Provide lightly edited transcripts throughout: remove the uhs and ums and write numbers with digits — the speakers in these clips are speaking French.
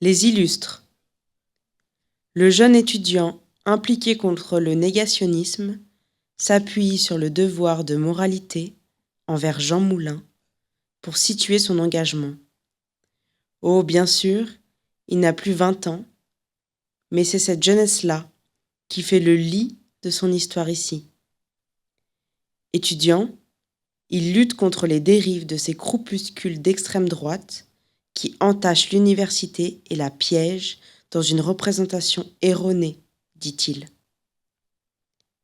Les illustres. Le jeune étudiant impliqué contre le négationnisme s'appuie sur le devoir de moralité envers Jean Moulin pour situer son engagement. Oh, bien sûr, il n'a plus 20 ans, mais c'est cette jeunesse-là qui fait le lit de son histoire ici. Étudiant, il lutte contre les dérives de ces groupuscules d'extrême droite qui entachent l'université et la piègent dans une représentation erronée, dit-il.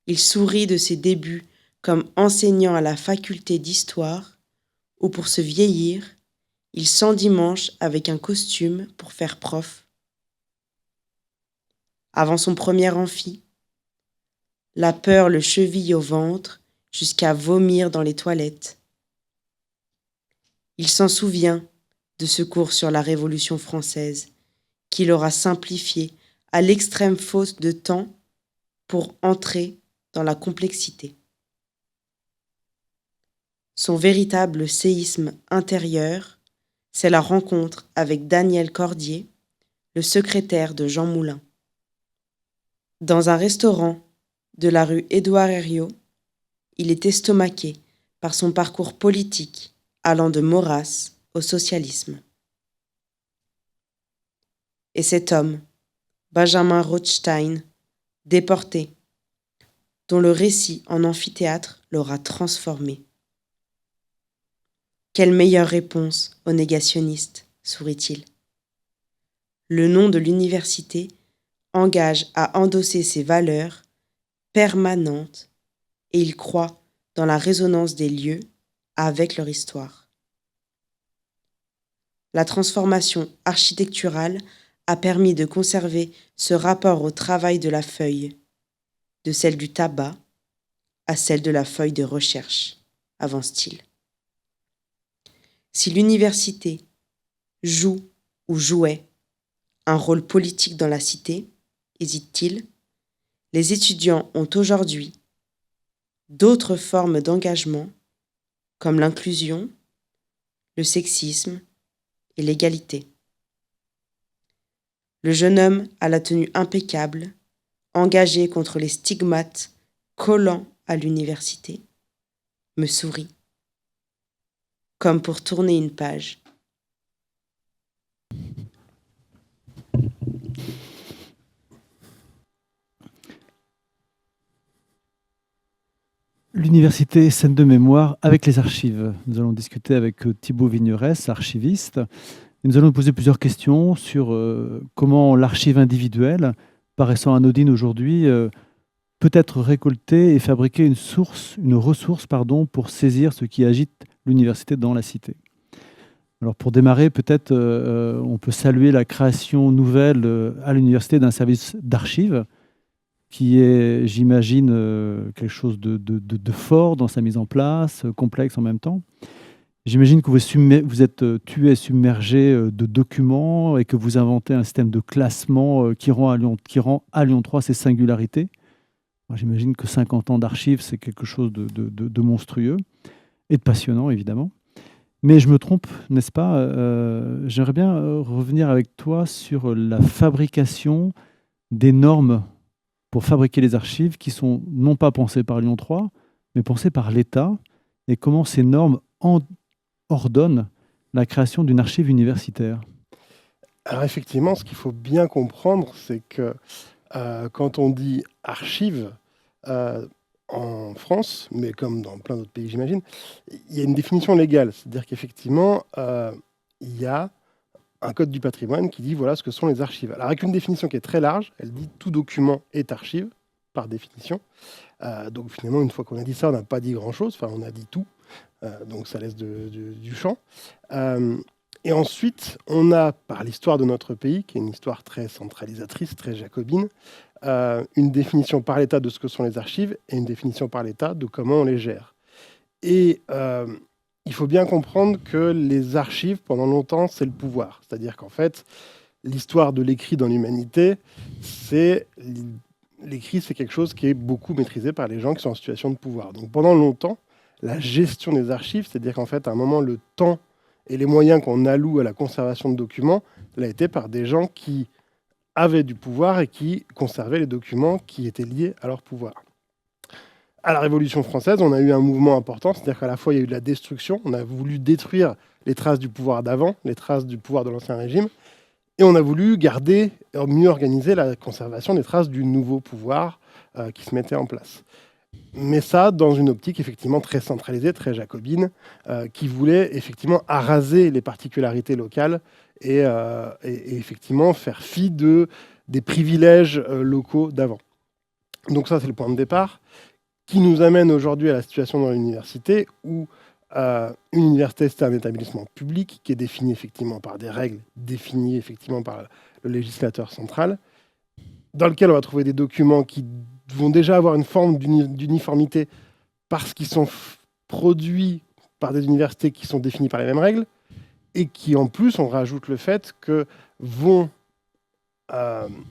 Il sourit de ses débuts comme enseignant à la faculté d'histoire, où pour se vieillir, il s'endimanche avec un costume pour faire prof. Avant son premier amphi, la peur le cheville au ventre jusqu'à vomir dans les toilettes. Il s'en souvient de ce cours sur la Révolution française, qu'il aura simplifié à l'extrême faute de temps pour entrer dans la complexité. Son véritable séisme intérieur, c'est la rencontre avec Daniel Cordier, le secrétaire de Jean Moulin. Dans un restaurant de la rue Édouard Herriot, il est estomaqué par son parcours politique allant de Maurras au socialisme. Et cet homme, Benjamin Rothstein, déporté, dont le récit en amphithéâtre l'aura transformé. Quelle meilleure réponse aux négationnistes, sourit-il. Le nom de l'université engage à endosser ses valeurs permanentes et il croit dans la résonance des lieux avec leur histoire. La transformation architecturale a permis de conserver ce rapport au travail de la feuille, de celle du tabac à celle de la feuille de recherche, avance-t-il. Si l'université joue ou jouait un rôle politique dans la cité, hésite-t-il, les étudiants ont aujourd'hui d'autres formes d'engagement comme l'inclusion, le sexisme et l'égalité. Le jeune homme à la tenue impeccable, engagé contre les stigmates collants à l'université, me sourit, comme pour tourner une page. L'université, scène de mémoire avec les archives. Nous allons discuter avec Thibaut Vignerès, archiviste. Et nous allons poser plusieurs questions sur comment l'archive individuelle, paraissant anodine aujourd'hui, peut être récoltée et fabriquer une ressource pour saisir ce qui agite l'université dans la cité. Alors pour démarrer, peut-être on peut saluer la création nouvelle à l'université d'un service d'archives qui est, j'imagine, quelque chose de fort dans sa mise en place, complexe en même temps. J'imagine que vous êtes tué et submergé de documents et que vous inventez un système de classement qui rend à Lyon 3 ses singularités. Moi, j'imagine que 50 ans d'archives, c'est quelque chose de monstrueux et de passionnant, évidemment. Mais je me trompe, n'est-ce pas? J'aimerais bien revenir avec toi sur la fabrication des normes pour fabriquer les archives qui sont non pas pensées par Lyon 3, mais pensées par l'État, et comment ces normes ordonnent la création d'une archive universitaire. Alors effectivement, ce qu'il faut bien comprendre, c'est que quand on dit archive en France, mais comme dans plein d'autres pays, j'imagine, il y a une définition légale. C'est-à-dire qu'effectivement, il y a un code du patrimoine qui dit voilà ce que sont les archives. Alors avec une définition qui est très large, elle dit tout document est archive, par définition. Donc finalement, une fois qu'on a dit ça, on n'a pas dit grand-chose, enfin on a dit tout, donc ça laisse du champ. Et ensuite, on a, par l'histoire de notre pays, qui est une histoire très centralisatrice, très jacobine, une définition par l'État de ce que sont les archives et une définition par l'État de comment on les gère. Et il faut bien comprendre que les archives, pendant longtemps, c'est le pouvoir. C'est-à-dire qu'en fait, l'histoire de l'écrit dans l'humanité, l'écrit, c'est quelque chose qui est beaucoup maîtrisé par les gens qui sont en situation de pouvoir. Donc pendant longtemps, la gestion des archives, c'est-à-dire qu'en fait, à un moment, le temps et les moyens qu'on alloue à la conservation de documents l'a été par des gens qui avaient du pouvoir et qui conservaient les documents qui étaient liés à leur pouvoir. À la Révolution française, on a eu un mouvement important, c'est-à-dire qu'à la fois il y a eu de la destruction, on a voulu détruire les traces du pouvoir d'avant, les traces du pouvoir de l'Ancien Régime, et on a voulu garder, mieux organiser la conservation des traces du nouveau pouvoir qui se mettait en place. Mais ça, dans une optique effectivement très centralisée, très jacobine, qui voulait effectivement araser les particularités locales et effectivement faire fi des privilèges locaux d'avant. Donc ça, c'est le point de départ, qui nous amène aujourd'hui à la situation dans l'université où une université, c'est un établissement public qui est défini effectivement par des règles, définies effectivement par le législateur central, dans lequel on va trouver des documents qui vont déjà avoir une forme d'uniformité parce qu'ils sont produits par des universités qui sont définies par les mêmes règles, et qui en plus, on rajoute le fait que vont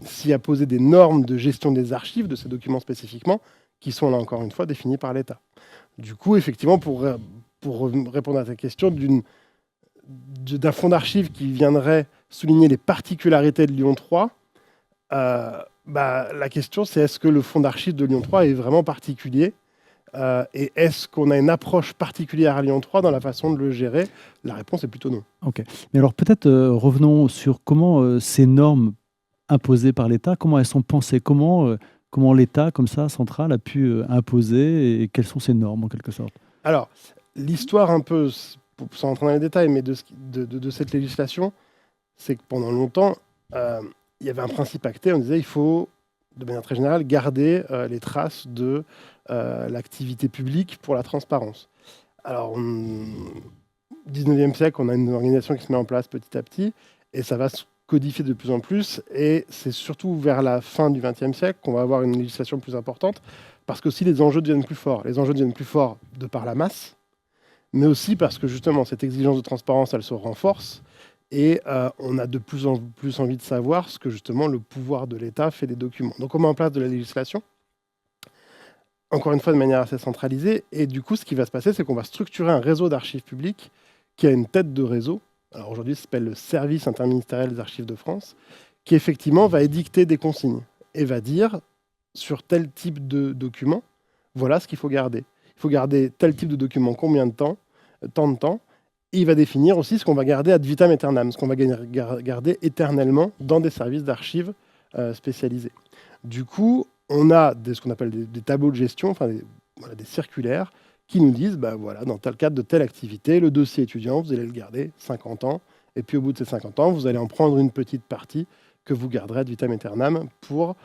s'y apposer des normes de gestion des archives de ces documents spécifiquement, qui sont là encore une fois définis par l'État. Du coup, effectivement, pour répondre à ta question, d'un fonds d'archives qui viendrait souligner les particularités de Lyon 3, la question c'est est-ce que le fonds d'archives de Lyon 3 est vraiment particulier et est-ce qu'on a une approche particulière à Lyon 3 dans la façon de le gérer? La réponse est plutôt non. Ok. Mais alors peut-être revenons sur comment ces normes imposées par l'État, comment elles sont pensées, comment l'État, comme ça, central, a pu imposer et quelles sont ces normes en quelque sorte? Alors, l'histoire un peu, sans rentrer dans les détails, mais de cette législation, c'est que pendant longtemps, il y avait un principe acté, on disait il faut, de manière très générale, garder les traces de l'activité publique pour la transparence. Alors, au 19e siècle, on a une organisation qui se met en place petit à petit, et ça va se codifier de plus en plus, et c'est surtout vers la fin du 20e siècle qu'on va avoir une législation plus importante, parce que aussi les enjeux deviennent plus forts. Les enjeux deviennent plus forts de par la masse, mais aussi parce que justement cette exigence de transparence, elle se renforce, et on a de plus en plus envie de savoir ce que justement le pouvoir de l'État fait des documents. Donc on met en place de la législation, encore une fois de manière assez centralisée, et du coup ce qui va se passer, c'est qu'on va structurer un réseau d'archives publiques qui a une tête de réseau. Alors aujourd'hui, ça s'appelle le Service interministériel des archives de France, qui effectivement va édicter des consignes et va dire sur tel type de document, voilà ce qu'il faut garder. Il faut garder tel type de document, combien de temps, tant de temps. Et il va définir aussi ce qu'on va garder ad vitam aeternam, ce qu'on va garder éternellement dans des services d'archives spécialisés. Du coup, on a ce qu'on appelle des tableaux de gestion, enfin des circulaires, qui nous disent, voilà, dans tel cadre de telle activité, le dossier étudiant, vous allez le garder 50 ans, et puis au bout de ces 50 ans, vous allez en prendre une petite partie que vous garderez ad vitam aeternam pour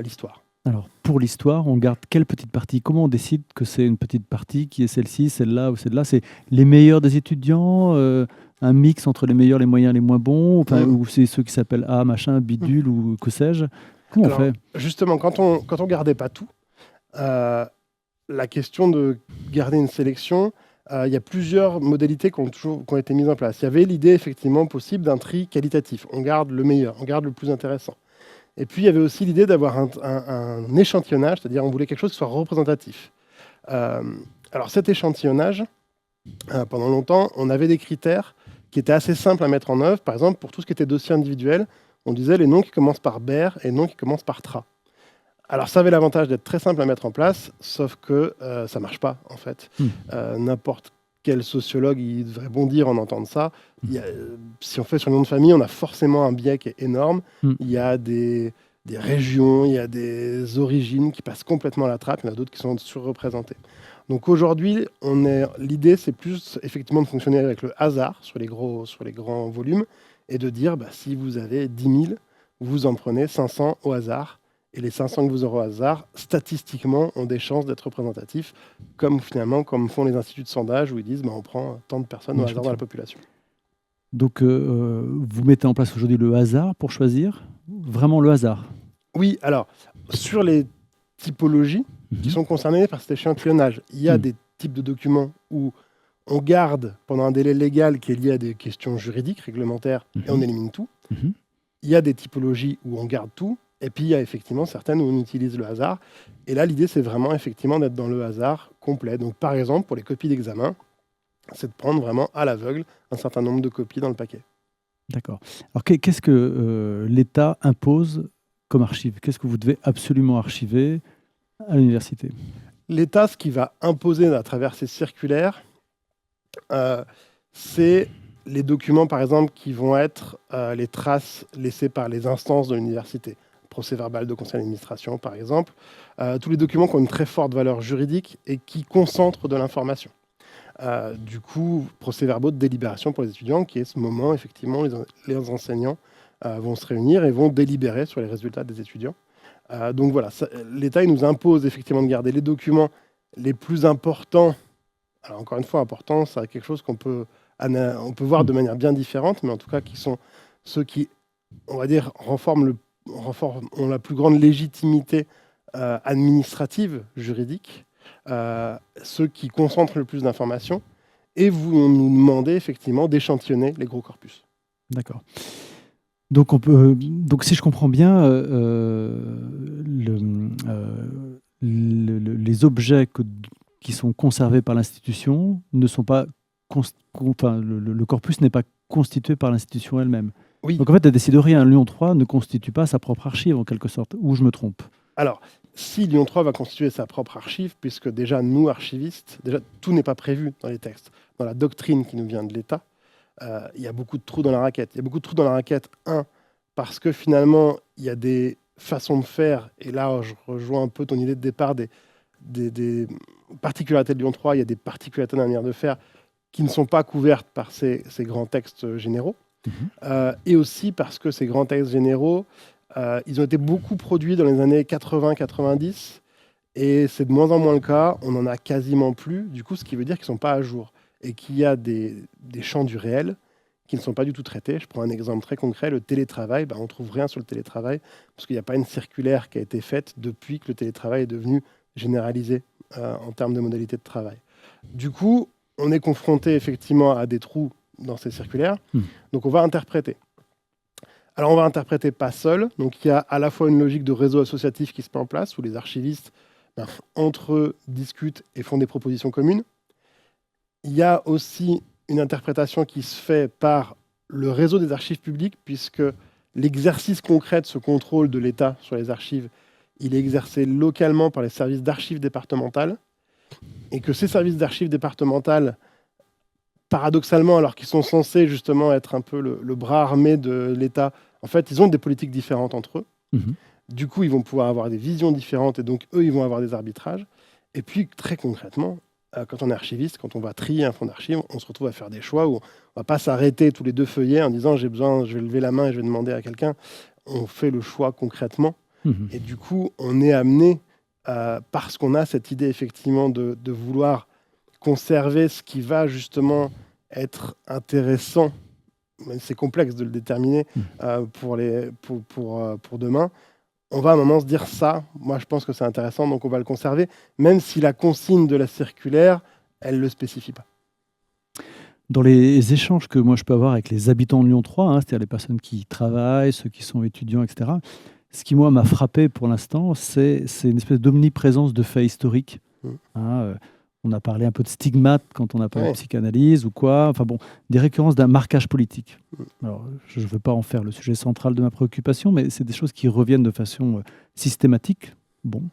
l'histoire. Alors, pour l'histoire, on garde quelle petite partie? Comment on décide que c'est une petite partie, qui est celle-ci, celle-là ou celle-là? C'est les meilleurs des étudiants, un mix entre les meilleurs, les moyens, les moins bons, ou c'est ceux qui s'appellent A, machin, bidule, ou que sais-je? Comment on fait? Justement, quand on gardait pas tout, la question de garder une sélection, il y a plusieurs modalités qui ont été mises en place. Il y avait l'idée effectivement possible d'un tri qualitatif. On garde le meilleur, on garde le plus intéressant. Et puis il y avait aussi l'idée d'avoir un échantillonnage, c'est-à-dire on voulait quelque chose qui soit représentatif. Alors cet échantillonnage, pendant longtemps, on avait des critères qui étaient assez simples à mettre en œuvre. Par exemple, pour tout ce qui était dossier individuel, on disait les noms qui commencent par BER et les noms qui commencent par TRA. Alors ça avait l'avantage d'être très simple à mettre en place, sauf que ça ne marche pas en fait. N'importe quel sociologue il devrait bondir en entendant ça. Si on fait sur le nom de famille, on a forcément un biais qui est énorme. Il y a des régions, il y a des origines qui passent complètement à la trappe, il y en a d'autres qui sont surreprésentées. Donc aujourd'hui, l'idée c'est plus effectivement de fonctionner avec le hasard sur les grands volumes et de dire si vous avez 10 000, vous en prenez 500 au hasard. Et les 500 que vous aurez au hasard, statistiquement, ont des chances d'être représentatifs, comme font les instituts de sondage, où ils disent on prend tant de personnes au hasard dans la population. Donc, vous mettez en place aujourd'hui le hasard pour choisir? Vraiment le hasard? Oui, alors, sur les typologies qui sont concernées par cet échantillonnage, il y a des types de documents où on garde pendant un délai légal qui est lié à des questions juridiques, réglementaires, et on élimine tout. Il y a des typologies où on garde tout. Et puis, il y a effectivement certaines où on utilise le hasard. Et là, l'idée, c'est vraiment effectivement d'être dans le hasard complet. Donc, par exemple, pour les copies d'examen, c'est de prendre vraiment à l'aveugle un certain nombre de copies dans le paquet. D'accord. Alors, qu'est-ce que l'État impose comme archive? Qu'est-ce que vous devez absolument archiver à l'université? L'État, ce qu'il va imposer à travers ces circulaires, c'est les documents, par exemple, qui vont être les traces laissées par les instances de l'université. Procès-verbal de conseil d'administration, par exemple. Tous les documents qui ont une très forte valeur juridique et qui concentrent de l'information. Du coup, procès-verbaux de délibération pour les étudiants, qui est ce moment, effectivement, les enseignants vont se réunir et vont délibérer sur les résultats des étudiants. Donc voilà, l'État il nous impose effectivement de garder les documents les plus importants. Alors encore une fois, important, c'est quelque chose on peut voir de manière bien différente, mais en tout cas qui sont ceux qui, on va dire, ont la plus grande légitimité administrative, juridique, ceux qui concentrent le plus d'informations, et vous nous demandez effectivement d'échantillonner les gros corpus. D'accord. Donc, si je comprends bien, les objets qui sont conservés par l'institution ne sont pas le corpus n'est pas constitué par l'institution elle-même. Oui. Donc en fait, elle décide de rien. Lyon 3 ne constitue pas sa propre archive en quelque sorte, ou je me trompe? Alors, si Lyon 3 va constituer sa propre archive, puisque déjà nous archivistes, déjà tout n'est pas prévu dans les textes, dans la doctrine qui nous vient de l'État. Il y a beaucoup de trous dans la raquette. Il y a beaucoup de trous dans la raquette, parce que finalement, il y a des façons de faire, et là, je rejoins un peu ton idée de départ des particularités de Lyon 3, il y a des particularités de la manière de faire qui ne sont pas couvertes par ces grands textes généraux, et aussi parce que ces grands textes généraux, ils ont été beaucoup produits dans les années 80-90, et c'est de moins en moins le cas, on n'en a quasiment plus, du coup, ce qui veut dire qu'ils ne sont pas à jour, et qu'il y a des champs du réel qui ne sont pas du tout traités. Je prends un exemple très concret, le télétravail, on ne trouve rien sur le télétravail, parce qu'il n'y a pas une circulaire qui a été faite depuis que le télétravail est devenu généralisé en termes de modalités de travail. Du coup, on est confronté effectivement à des trous dans ces circulaires, donc on va interpréter. Alors on va interpréter pas seul, donc il y a à la fois une logique de réseau associatif qui se met en place, où les archivistes, entre eux, discutent et font des propositions communes. Il y a aussi une interprétation qui se fait par le réseau des archives publiques, puisque l'exercice concret de ce contrôle de l'État sur les archives, il est exercé localement par les services d'archives départementales, et que ces services d'archives départementales, paradoxalement, alors qu'ils sont censés justement être un peu le bras armé de l'État, en fait, ils ont des politiques différentes entre eux. Du coup, ils vont pouvoir avoir des visions différentes, et donc eux, ils vont avoir des arbitrages. Et puis, très concrètement, quand on est archiviste, quand on va trier un fonds d'archives, on se retrouve à faire des choix où on ne va pas s'arrêter tous les 2 feuillets en disant j'ai besoin, je vais lever la main et je vais demander à quelqu'un. On fait le choix concrètement. Et du coup, on est amené, parce qu'on a cette idée effectivement de vouloir conserver ce qui va justement être intéressant, mais c'est complexe de le déterminer pour demain. On va à un moment se dire ça, moi je pense que c'est intéressant, donc on va le conserver, même si la consigne de la circulaire, elle ne le spécifie pas. Dans les échanges que moi je peux avoir avec les habitants de Lyon 3, c'est-à-dire les personnes qui y travaillent, ceux qui sont étudiants, etc., ce qui moi m'a frappé pour l'instant, c'est une espèce d'omniprésence de faits historiques. On a parlé un peu de stigmates quand on a parlé de psychanalyse ou quoi. Enfin bon, des récurrences d'un marquage politique. Alors, je ne veux pas en faire le sujet central de ma préoccupation, mais c'est des choses qui reviennent de façon systématique. Bon.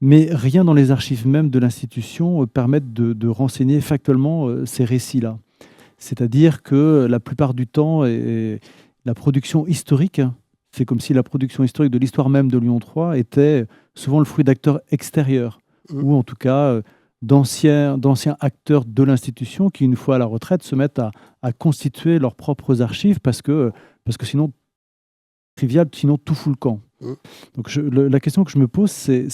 Mais rien dans les archives même de l'institution permettent de renseigner factuellement ces récits-là. C'est-à-dire que la plupart du temps, la production historique, c'est comme si la production historique de l'histoire même de Lyon 3 était souvent le fruit d'acteurs extérieurs, ou en tout cas d'anciens acteurs de l'institution qui, une fois à la retraite, se mettent à constituer leurs propres archives parce que sinon, trivial, sinon tout fout le camp. Donc la question que je me pose, c'est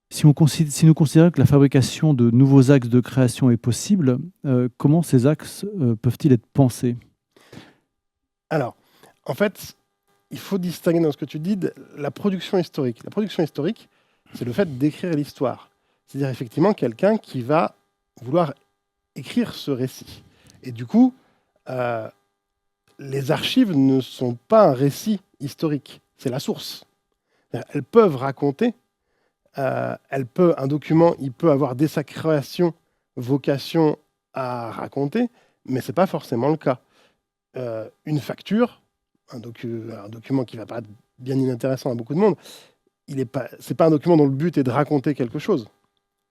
si nous considérons que la fabrication de nouveaux axes de création est possible, comment ces axes peuvent-ils être pensés? Alors, en fait, il faut distinguer dans ce que tu dis de la production historique. La production historique, c'est le fait d'écrire l'histoire. C'est-à-dire effectivement quelqu'un qui va vouloir écrire ce récit. Et du coup, les archives ne sont pas un récit historique, c'est la source. Elles peuvent raconter, un document, il peut avoir dès sa création vocation à raconter, mais c'est pas forcément le cas. Une facture, un document qui va paraître bien inintéressant à beaucoup de monde, c'est pas un document dont le but est de raconter quelque chose.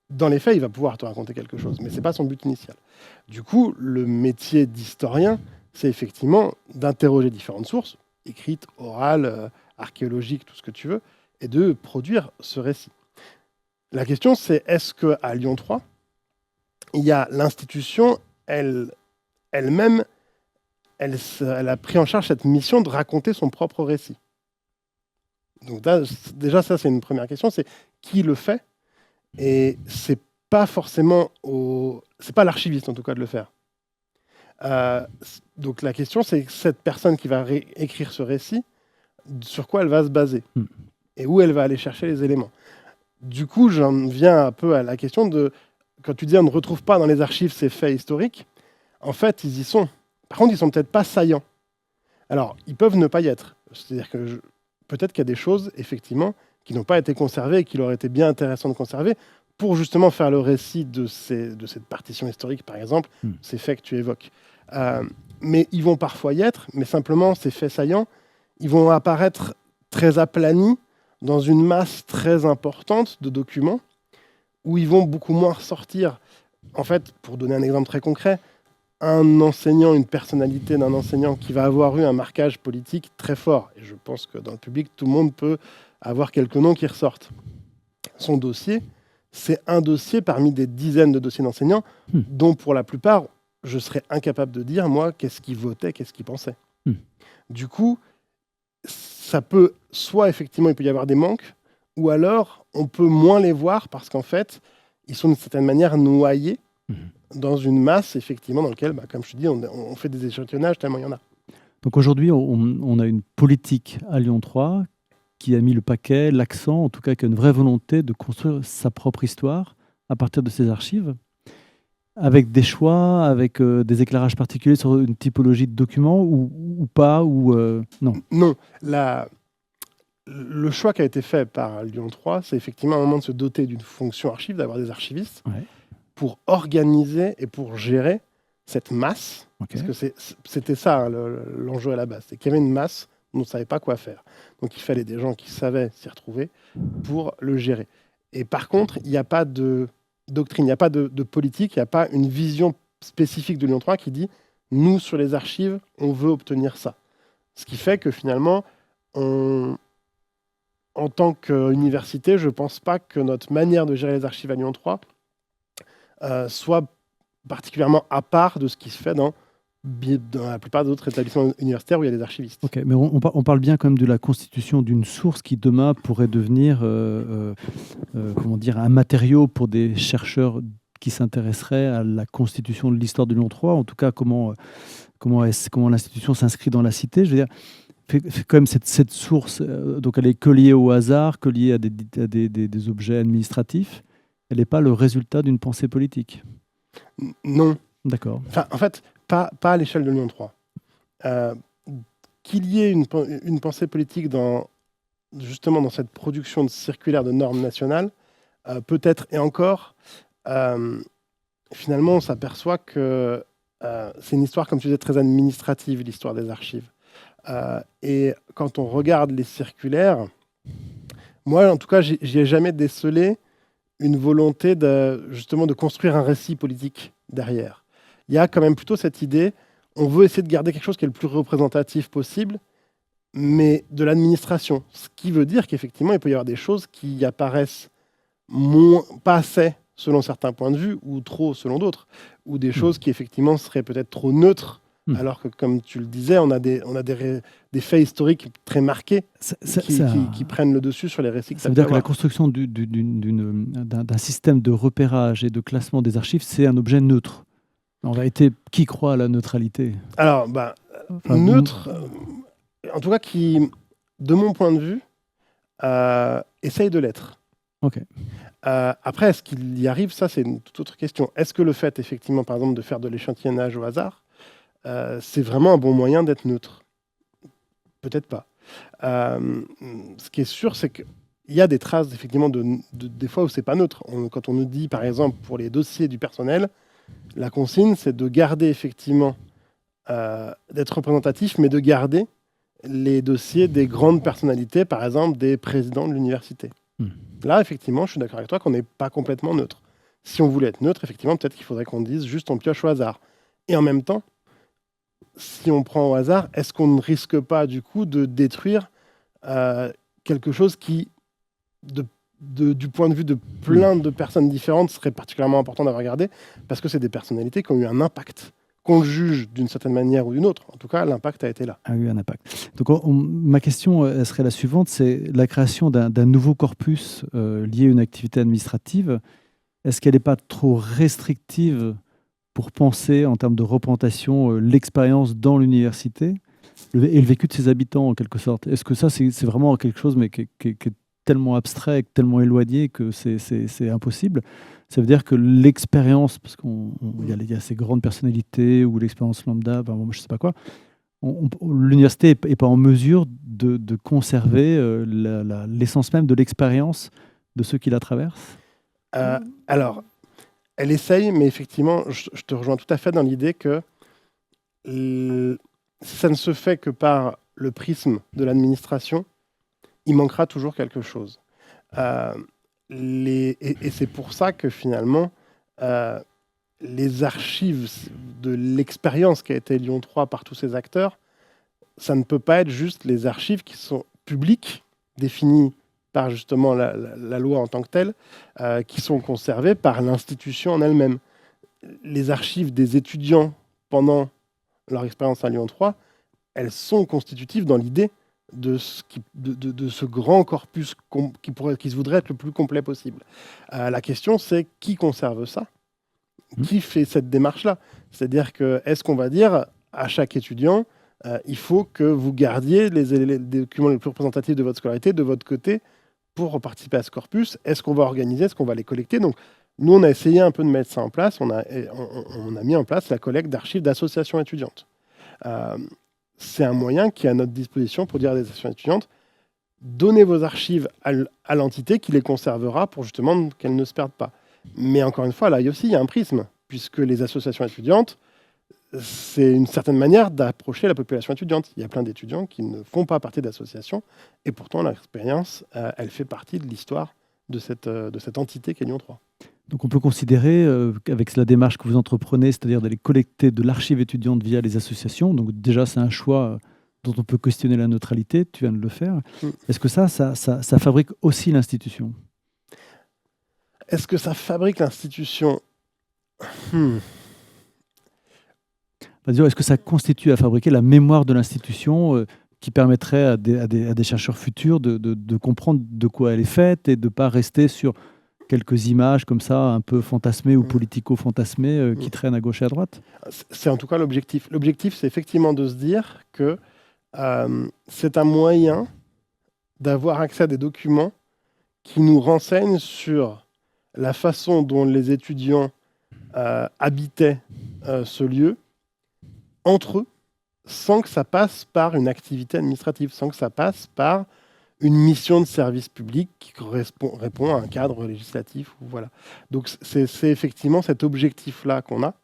Dans les faits, il va pouvoir te raconter quelque chose, mais c'est pas son but initial. Du coup, le métier d'historien, c'est effectivement d'interroger différentes sources, écrites, orales, archéologiques, tout ce que tu veux, et de produire ce récit. La question, c'est est-ce qu'à Lyon 3, il y a l'institution elle-même, elle a pris en charge cette mission de raconter son propre récit. Donc là, déjà, ça, c'est une première question, c'est qui le fait? Et c'est pas forcément c'est pas l'archiviste, en tout cas, de le faire. Donc la question, c'est cette personne qui va écrire ce récit, sur quoi elle va se baser et où elle va aller chercher les éléments. Du coup, j'en viens un peu à la question de, quand tu dis on ne retrouve pas dans les archives ces faits historiques, en fait, ils y sont. Par contre, ils sont peut-être pas saillants. Alors, ils peuvent ne pas y être. C'est-à-dire que peut-être qu'il y a des choses, effectivement, qui n'ont pas été conservées et qu'il aurait été bien intéressant de conserver pour justement faire le récit de cette partition historique, par exemple, ces faits que tu évoques. Mais ils vont parfois y être, mais simplement, ces faits saillants, ils vont apparaître très aplanis dans une masse très importante de documents où ils vont beaucoup moins ressortir. En fait, pour donner un exemple très concret, un enseignant, une personnalité d'un enseignant qui va avoir eu un marquage politique très fort, et je pense que dans le public, tout le monde peut avoir quelques noms qui ressortent. Son dossier, c'est un dossier parmi des dizaines de dossiers d'enseignants, dont pour la plupart, je serais incapable de dire, moi, qu'est-ce qu'il votait, qu'est-ce qu'il pensait. Du coup, ça peut, soit effectivement, il peut y avoir des manques, ou alors on peut moins les voir parce qu'en fait, ils sont d'une certaine manière noyés dans une masse, effectivement, dans laquelle, comme je te dis, on fait des échantillonnages tellement il y en a. Donc aujourd'hui, on a une politique à Lyon 3 qui a mis le paquet, l'accent, en tout cas qui a une vraie volonté de construire sa propre histoire à partir de ses archives, avec des choix, avec des éclairages particuliers sur une typologie de documents ou pas, ou non. Non, le choix qui a été fait par Lyon 3, c'est effectivement un moment de se doter d'une fonction archive, d'avoir des archivistes, pour organiser et pour gérer cette masse. Parce que c'était ça, l'enjeu à la base. C'est qu'il y avait une masse dont on ne savait pas quoi faire. Donc il fallait des gens qui savaient s'y retrouver pour le gérer. Et par contre, il n'y a pas de doctrine, il n'y a pas de politique, il n'y a pas une vision spécifique de Lyon 3 qui dit « nous, sur les archives, on veut obtenir ça ». Ce qui fait que finalement, en tant qu'université, je ne pense pas que notre manière de gérer les archives à Lyon 3 soit particulièrement à part de ce qui se fait dans la plupart d'autres établissements universitaires où il y a des archivistes. Ok, mais on parle bien quand même de la constitution d'une source qui demain pourrait devenir comment dire, un matériau pour des chercheurs qui s'intéresseraient à la constitution de l'histoire de Lyon 3, en tout cas comment l'institution s'inscrit dans la cité. Je veux dire, fait quand même cette source, donc elle est que liée au hasard, que liée à des objets administratifs. Elle n'est pas le résultat d'une pensée politique. Non. D'accord. Enfin, en fait, pas à l'échelle de Lyon 3. Qu'il y ait une pensée politique justement dans cette production de circulaires de normes nationales, peut-être, et encore, finalement, on s'aperçoit que c'est une histoire, comme tu disais, très administrative, l'histoire des archives. Et quand on regarde les circulaires, moi, en tout cas, j'y ai jamais décelé une volonté justement de construire un récit politique derrière. Il y a quand même plutôt cette idée, on veut essayer de garder quelque chose qui est le plus représentatif possible, mais de l'administration. Ce qui veut dire qu'effectivement, il peut y avoir des choses qui apparaissent pas assez selon certains points de vue, ou trop selon d'autres, ou des choses qui effectivement seraient peut-être trop neutres, alors que, comme tu le disais, on a des faits historiques très marqués qui prennent le dessus sur les récits. Ça veut dire que la construction d'un système de repérage et de classement des archives, c'est un objet neutre. En réalité, qui croit à la neutralité? Alors, neutre, en tout cas, qui, de mon point de vue, essaye de l'être. Ok. Après, est-ce qu'il y arrive? Ça, c'est une toute autre question. Est-ce que le fait, effectivement, par exemple, de faire de l'échantillonnage au hasard, c'est vraiment un bon moyen d'être neutre? Peut-être pas. Ce qui est sûr, c'est qu'il il y a des traces, effectivement, des fois où c'est pas neutre. Quand on nous dit, par exemple, pour les dossiers du personnel, la consigne, c'est de garder, effectivement, d'être représentatif, mais de garder les dossiers des grandes personnalités, par exemple, des présidents de l'université. Là, effectivement, je suis d'accord avec toi qu'on n'est pas complètement neutre. Si on voulait être neutre, effectivement, peut-être qu'il faudrait qu'on dise juste on pioche au hasard. Et en même temps, si on prend au hasard, est-ce qu'on ne risque pas, du coup, de détruire quelque chose qui, du point de vue de plein de personnes différentes, serait particulièrement important d'avoir regardé, parce que c'est des personnalités qui ont eu un impact. Qu'on le juge d'une certaine manière ou d'une autre, en tout cas, l'impact a été là. A eu un impact. Donc, ma question elle serait la suivante, c'est la création d'un nouveau corpus lié à une activité administrative. Est-ce qu'elle n'est pas trop restrictive pour penser, en termes de représentation, l'expérience dans l'université et le vécu de ses habitants, en quelque sorte? Est-ce que ça, c'est vraiment quelque chose mais qui est tellement abstrait, tellement éloigné que c'est impossible? Ça veut dire que l'expérience, parce qu'il y a ces grandes personnalités ou l'expérience lambda, je ne sais pas quoi, l'université n'est pas en mesure de conserver l'essence même de l'expérience de ceux qui la traversent? Alors, elle essaye, mais effectivement, je te rejoins tout à fait dans l'idée que ça ne se fait que par le prisme de l'administration, il manquera toujours quelque chose. Et c'est pour ça que finalement, les archives de l'expérience qui a été Lyon 3 par tous ces acteurs, ça ne peut pas être juste les archives qui sont publiques, définies par justement la loi en tant que telle, qui sont conservées par l'institution en elle-même. Les archives des étudiants pendant leur expérience à Lyon 3, elles sont constitutives dans l'idée de ce grand corpus qui se voudrait être le plus complet possible. La question, c'est qui conserve ça? Qui fait cette démarche-là? C'est-à-dire que, est-ce qu'on va dire à chaque étudiant, il faut que vous gardiez les documents les plus représentatifs de votre scolarité de votre côté pour participer à ce corpus? Est-ce qu'on va organiser? Est-ce qu'on va les collecter? Donc, nous, on a essayé un peu de mettre ça en place. On a mis en place la collecte d'archives d'associations étudiantes. C'est un moyen qui est à notre disposition pour dire à des associations étudiantes, donnez vos archives à l'entité qui les conservera pour justement qu'elles ne se perdent pas. Mais encore une fois, là aussi, il y a un prisme, puisque les associations étudiantes, c'est une certaine manière d'approcher la population étudiante. Il y a plein d'étudiants qui ne font pas partie d'associations, et pourtant l'expérience, elle fait partie de l'histoire de cette entité qu'est Lyon 3. Donc on peut considérer qu'avec la démarche que vous entreprenez, c'est-à-dire d'aller collecter de l'archive étudiante via les associations, donc déjà c'est un choix dont on peut questionner la neutralité, tu viens de le faire. Est-ce que ça fabrique aussi l'institution? Est-ce que ça fabrique l'institution? Est-ce que ça constitue à fabriquer la mémoire de l'institution qui permettrait à des chercheurs futurs de comprendre de quoi elle est faite et de ne pas rester sur quelques images comme ça, un peu fantasmées ou politico-fantasmées qui traînent à gauche et à droite? C'est en tout cas l'objectif. L'objectif, c'est effectivement de se dire que c'est un moyen d'avoir accès à des documents qui nous renseignent sur la façon dont les étudiants habitaient ce lieu entre eux, sans que ça passe par une activité administrative, sans que ça passe par une mission de service public qui répond à un cadre législatif. Voilà. Donc c'est effectivement cet objectif-là qu'on a.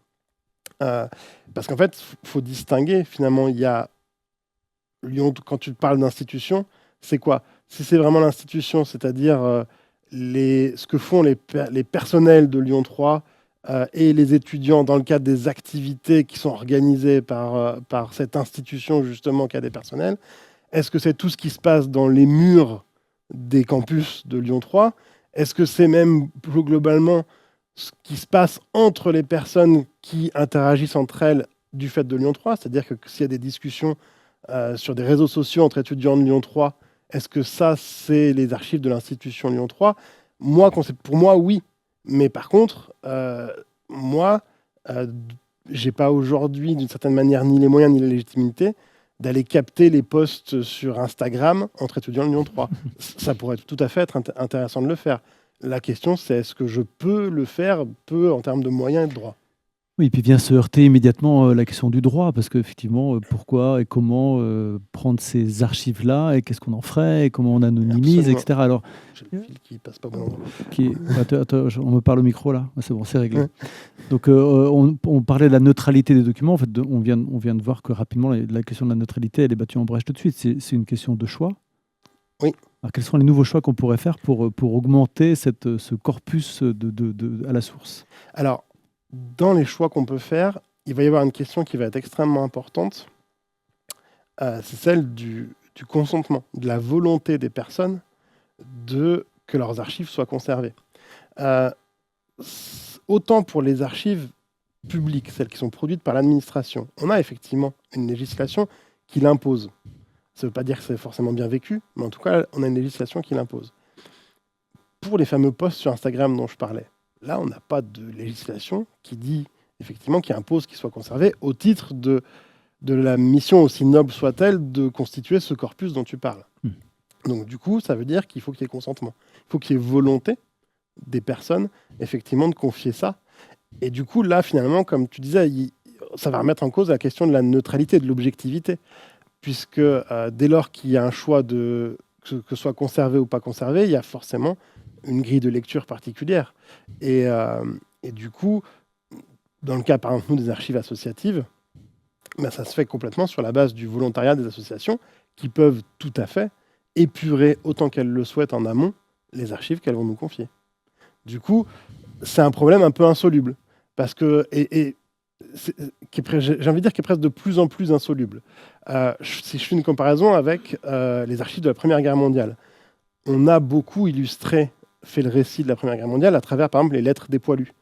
Parce qu'en fait, il faut distinguer, finalement, il y a Lyon, quand tu parles d'institution, c'est quoi? Si c'est vraiment l'institution, c'est-à-dire ce que font les personnels de Lyon 3 et les étudiants dans le cadre des activités qui sont organisées par cette institution, justement, qui a des personnels, est-ce que c'est tout ce qui se passe dans les murs des campus de Lyon 3? Est-ce que c'est même plus globalement ce qui se passe entre les personnes qui interagissent entre elles du fait de Lyon 3? C'est-à-dire que s'il y a des discussions sur des réseaux sociaux entre étudiants de Lyon 3, est-ce que ça, c'est les archives de l'institution Lyon 3? Pour moi, oui. Mais par contre, moi, j'ai pas aujourd'hui, d'une certaine manière, ni les moyens ni la légitimité d'aller capter les posts sur Instagram entre étudiants de Lyon 3. Ça pourrait tout à fait être intéressant de le faire. La question, c'est est-ce que je peux le faire, en termes de moyens et de droits? Oui, puis vient se heurter immédiatement la question du droit, parce qu'effectivement, pourquoi et comment prendre ces archives-là, et qu'est-ce qu'on en ferait, et comment on anonymise, Absolument. etc. Alors, J'ai le fil qui passe pas au bon endroit. attends, on me parle au micro là. Ah, c'est bon, c'est réglé. Ouais. Donc, on parlait de la neutralité des documents. En fait, on vient de voir que rapidement, la question de la neutralité, elle est battue en brèche tout de suite. C'est une question de choix. Oui. Alors, quels sont les nouveaux choix qu'on pourrait faire pour augmenter ce corpus à la source? Alors, dans les choix qu'on peut faire, il va y avoir une question qui va être extrêmement importante. C'est celle du consentement, de la volonté des personnes que leurs archives soient conservées. Autant pour les archives publiques, celles qui sont produites par l'administration, on a effectivement une législation qui l'impose. Ça ne veut pas dire que c'est forcément bien vécu, mais en tout cas, on a une législation qui l'impose. Pour les fameux posts sur Instagram dont je parlais, là, on n'a pas de législation qui dit, effectivement, qui impose qu'ils soient conservés au titre de la mission, aussi noble soit-elle, de constituer ce corpus dont tu parles. Donc, du coup, ça veut dire qu'il faut qu'il y ait consentement. Il faut qu'il y ait volonté des personnes, effectivement, de confier ça. Et du coup, là, finalement, comme tu disais, ça va remettre en cause la question de la neutralité, de l'objectivité. Puisque dès lors qu'il y a un choix que ce soit conservé ou pas conservé, il y a forcément une grille de lecture particulière. Et du coup, dans le cas, par exemple, nous, des archives associatives, ben, ça se fait complètement sur la base du volontariat des associations qui peuvent tout à fait épurer autant qu'elles le souhaitent en amont les archives qu'elles vont nous confier. Du coup, c'est un problème un peu insoluble. Parce que, j'ai envie de dire, qui est presque de plus en plus insoluble. Si je fais une comparaison avec les archives de la Première Guerre mondiale, on a beaucoup fait le récit de la Première Guerre mondiale à travers, par exemple, les lettres des poilus.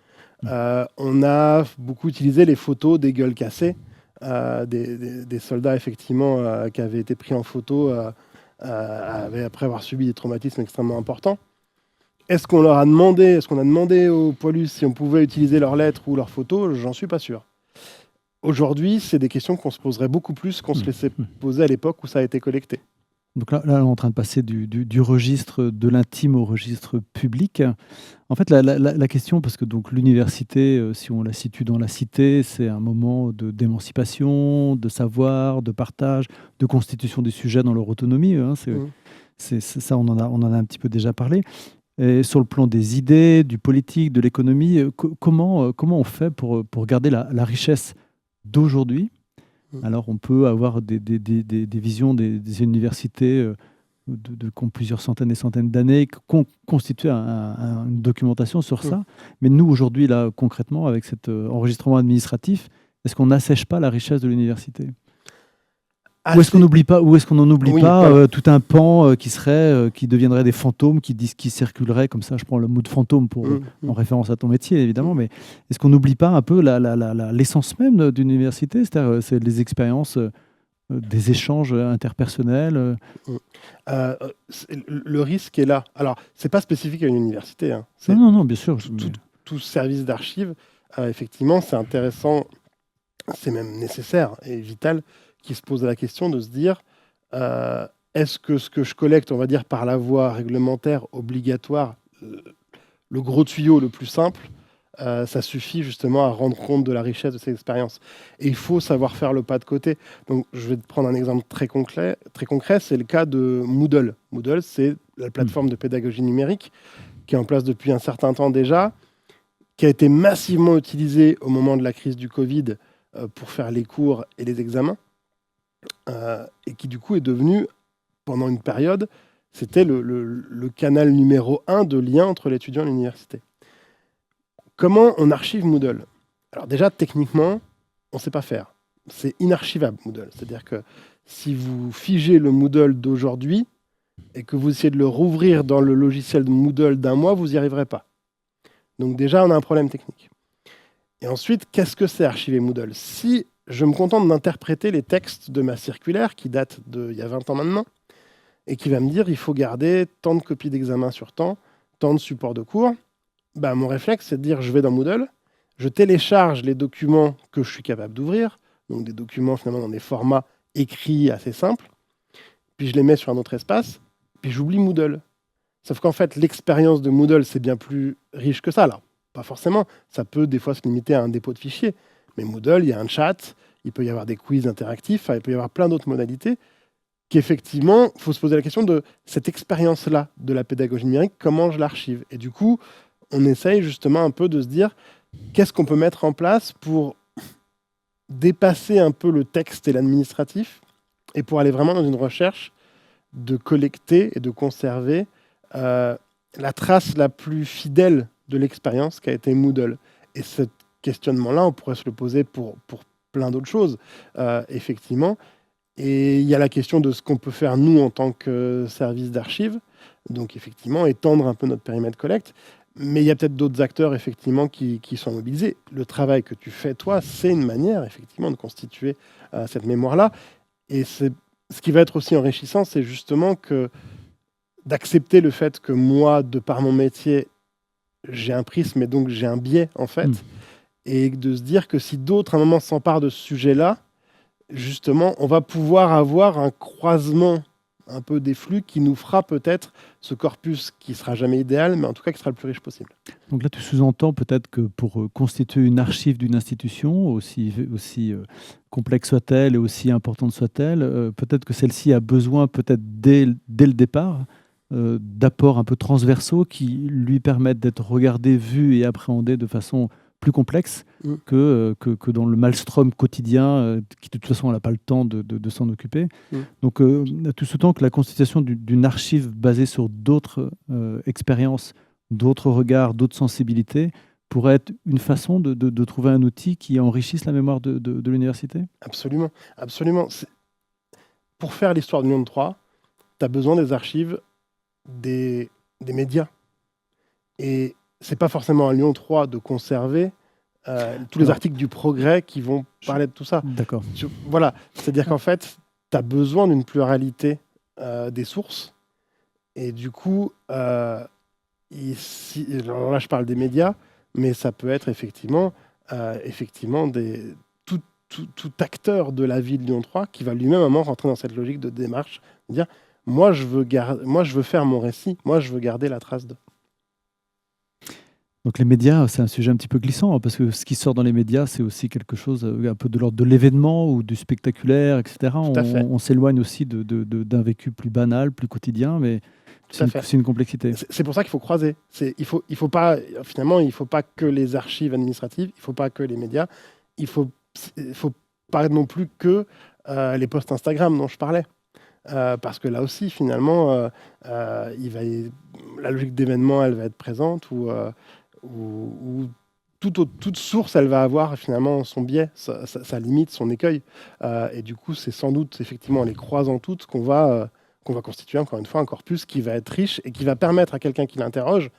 On a beaucoup utilisé les photos des gueules cassées, des soldats, effectivement, qui avaient été pris en photo après avoir subi des traumatismes extrêmement importants. Est-ce qu'on a demandé aux poilus si on pouvait utiliser leurs lettres ou leurs photos? J'en suis pas sûr. Aujourd'hui, c'est des questions qu'on se poserait beaucoup plus qu'on se laissait poser à l'époque où ça a été collecté. Donc là, on est en train de passer du registre de l'intime au registre public. En fait, la question, parce que donc l'université, si on la situe dans la cité, c'est un moment d'émancipation, de savoir, de partage, de constitution des sujets dans leur autonomie. Hein, ça, on en a un petit peu déjà parlé. Et sur le plan des idées, du politique, de l'économie, comment on fait pour garder la richesse d'aujourd'hui? Alors, on peut avoir des visions des universités qui ont plusieurs centaines et centaines d'années, qui ont constitué une documentation sur ça. Mais nous, aujourd'hui, là, concrètement, avec cet enregistrement administratif, est-ce qu'on n'assèche pas la richesse de l'université? Ou est-ce qu'on n'oublie pas, tout un pan qui deviendrait des fantômes, qui circuleraient comme ça? Je prends le mot de fantôme en référence à ton métier, évidemment, mais est-ce qu'on n'oublie pas un peu l'essence même d'une université, c'est-à-dire c'est les expériences, des échanges interpersonnels? Le risque est là. Alors, c'est pas spécifique à une université. Hein. Non, bien sûr. Tout service d'archives, effectivement, c'est intéressant, c'est même nécessaire et vital, qui se pose la question de se dire est-ce que ce que je collecte, on va dire par la voie réglementaire obligatoire, le gros tuyau le plus simple, ça suffit justement à rendre compte de la richesse de ces expériences. Et il faut savoir faire le pas de côté. Donc, je vais te prendre un exemple très concret, c'est le cas de Moodle. Moodle, c'est la plateforme de pédagogie numérique qui est en place depuis un certain temps déjà, qui a été massivement utilisée au moment de la crise du Covid pour faire les cours et les examens. Et qui du coup est devenu, pendant une période, c'était le canal numéro 1 de lien entre l'étudiant et l'université. Comment on archive Moodle? Alors déjà, techniquement, on ne sait pas faire. C'est inarchivable, Moodle. C'est-à-dire que si vous figez le Moodle d'aujourd'hui et que vous essayez de le rouvrir dans le logiciel de Moodle d'un mois, vous n'y arriverez pas. Donc déjà, on a un problème technique. Et ensuite, qu'est-ce que c'est archiver Moodle? Si je me contente d'interpréter les textes de ma circulaire, qui date d'il y a 20 ans maintenant, et qui va me dire il faut garder tant de copies d'examen sur tant de supports de cours, ben, mon réflexe, c'est de dire je vais dans Moodle, je télécharge les documents que je suis capable d'ouvrir, donc des documents finalement dans des formats écrits assez simples, puis je les mets sur un autre espace, puis j'oublie Moodle. Sauf qu'en fait, l'expérience de Moodle, c'est bien plus riche que ça, là. pas forcément. Ça peut des fois se limiter à un dépôt de fichiers. Mais Moodle, il y a un chat, il peut y avoir des quiz interactifs, il peut y avoir plein d'autres modalités qu'effectivement, il faut se poser la question de cette expérience-là de la pédagogie numérique, comment je l'archive. Et du coup, on essaye justement un peu de se dire qu'est-ce qu'on peut mettre en place pour dépasser un peu le texte et l'administratif et pour aller vraiment dans une recherche de collecter et de conserver la trace la plus fidèle de l'expérience qu'a été Moodle. Et ce questionnement-là, on pourrait se le poser pour plein d'autres choses, effectivement. Et il y a la question de ce qu'on peut faire, nous, en tant que service d'archives. Donc, effectivement, étendre un peu notre périmètre collecte. Mais il y a peut-être d'autres acteurs, effectivement, qui sont mobilisés. Le travail que tu fais, toi, c'est une manière, effectivement, de constituer cette mémoire-là. Et ce qui va être aussi enrichissant, c'est justement d'accepter le fait que moi, de par mon métier, j'ai un prisme et donc j'ai un biais, en fait. Et de se dire que si d'autres, à un moment, s'emparent de ce sujet-là, justement, on va pouvoir avoir un croisement un peu des flux qui nous fera peut-être ce corpus qui sera jamais idéal, mais en tout cas qui sera le plus riche possible. Donc là, tu sous-entends peut-être que pour constituer une archive d'une institution, aussi complexe soit-elle et aussi importante soit-elle, peut-être que celle-ci a besoin, peut-être dès le départ, d'apports un peu transversaux qui lui permettent d'être regardés, vus et appréhendés de façon plus complexe que dans le maelstrom quotidien, qui de toute façon n'a pas le temps de s'en occuper. Donc, tout ce temps que la constitution d'une archive basée sur d'autres expériences, d'autres regards, d'autres sensibilités, pourrait être une façon de trouver un outil qui enrichisse la mémoire de l'université? Absolument, absolument. Pour faire l'histoire de Lyon 3, tu as besoin des archives des médias. Et c'est pas forcément à Lyon 3 de conserver tous les articles du Progrès qui vont parler de tout ça. D'accord. Voilà, c'est-à-dire qu'en fait, tu as besoin d'une pluralité des sources. Et du coup, ici, alors là, je parle des médias, mais ça peut être effectivement tout acteur de la ville de Lyon 3 qui va lui-même à un moment rentrer dans cette logique de démarche, de dire moi je veux faire mon récit, moi je veux garder la trace de. Donc les médias, c'est un sujet un petit peu glissant, parce que ce qui sort dans les médias, c'est aussi quelque chose un peu de l'ordre de l'événement ou du spectaculaire, etc. On s'éloigne aussi d'un vécu plus banal, plus quotidien, mais c'est une complexité. C'est pour ça qu'il faut croiser. Il faut pas que les archives administratives, il ne faut pas que les médias, il faut pas non plus que les posts Instagram dont je parlais. Parce que là aussi, finalement, la logique d'événement, elle va être présente, ou toute source, elle va avoir finalement son biais, sa limite, son écueil. Et du coup, c'est sans doute, effectivement, en les croisant toutes qu'on va constituer, encore une fois, un corpus qui va être riche et qui va permettre à quelqu'un qui l'interroge,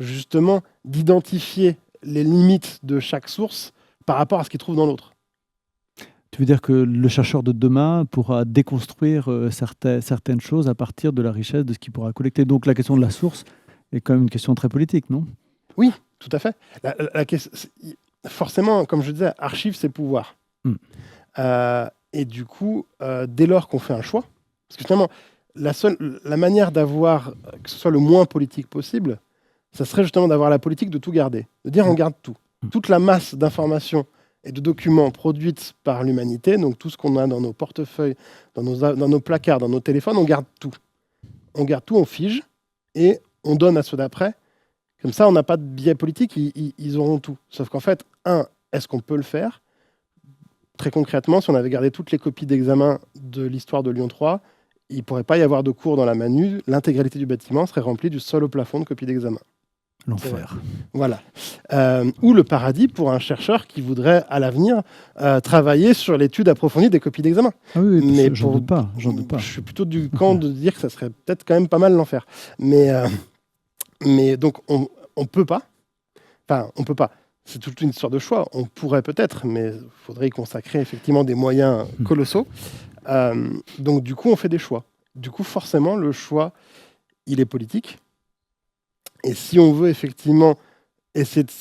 justement, d'identifier les limites de chaque source par rapport à ce qu'il trouve dans l'autre. Tu veux dire que le chercheur de demain pourra déconstruire certaines choses à partir de la richesse de ce qu'il pourra collecter. Donc la question de la source est quand même une question très politique, non ? Oui, tout à fait. Forcément, comme je disais, archive, c'est pouvoir. Et du coup, dès lors qu'on fait un choix, parce que finalement, la manière d'avoir que ce soit le moins politique possible, ça serait justement d'avoir la politique de tout garder, de dire on garde tout. Toute la masse d'informations et de documents produites par l'humanité, donc tout ce qu'on a dans nos portefeuilles, dans nos placards, dans nos téléphones, on garde tout. On garde tout, on fige, et on donne à ceux d'après. Comme ça, on n'a pas de biais politique, ils auront tout. Sauf qu'en fait, est-ce qu'on peut le faire ? Très concrètement, si on avait gardé toutes les copies d'examen de l'histoire de Lyon 3, il ne pourrait pas y avoir de cours dans la Manu, l'intégralité du bâtiment serait remplie du sol au plafond de copies d'examen. L'enfer. Voilà. Ou le paradis pour un chercheur qui voudrait, à l'avenir, travailler sur l'étude approfondie des copies d'examen. Ah oui, mais j'en doute pas. Je suis plutôt du camp de dire que ça serait peut-être quand même pas mal l'enfer. Mais donc, on peut pas. Enfin, on peut pas. C'est toute une histoire de choix. On pourrait peut-être, mais il faudrait y consacrer effectivement des moyens colossaux. Donc, du coup, on fait des choix. Du coup, forcément, le choix, il est politique. Et si on veut effectivement essayer de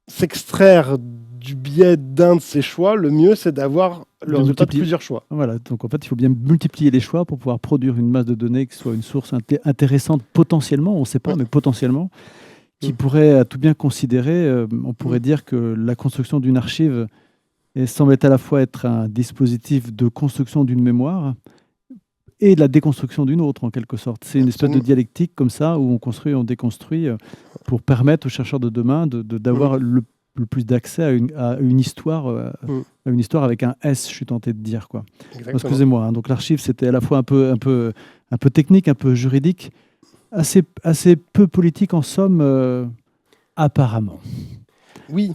s'extraire du biais d'un de ces choix, le mieux, c'est d'avoir le résultat de plusieurs choix. Voilà, donc en fait, il faut bien multiplier les choix pour pouvoir produire une masse de données qui soit une source intéressante potentiellement, on ne sait pas, mais potentiellement, qui Mm. pourrait, à tout bien considérer, on pourrait dire que la construction d'une archive semble à la fois être un dispositif de construction d'une mémoire et de la déconstruction d'une autre, en quelque sorte. C'est une espèce de Absolument. dialectique comme ça, où on construit, on déconstruit, pour permettre aux chercheurs de demain d'avoir le plus d'accès à une histoire, à une histoire avec un S, je suis tenté de dire, quoi. Exactement. Excusez-moi, hein. Donc l'archive, c'était à la fois un peu technique, un peu juridique, assez peu politique en somme, apparemment. Oui,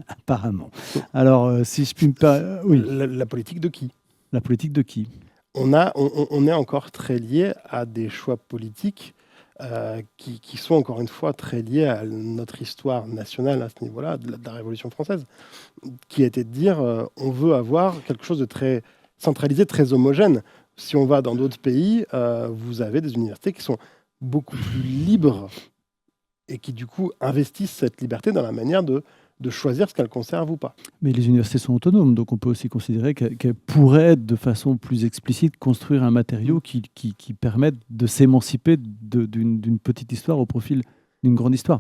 Apparemment. Alors, si je puis me permettre... oui, la politique de qui? la politique de qui? On est encore très lié à des choix politiques qui sont encore une fois très liés à notre histoire nationale à ce niveau-là, de la Révolution française, qui était de dire on veut avoir quelque chose de très centralisé, très homogène. Si on va dans d'autres pays, vous avez des universités qui sont beaucoup plus libres et qui du coup investissent cette liberté dans la manière de choisir ce qu'elles conservent ou pas. Mais les universités sont autonomes, donc on peut aussi considérer qu'elles pourraient, de façon plus explicite, construire un matériau qui permette de s'émanciper d'une petite histoire au profil d'une grande histoire.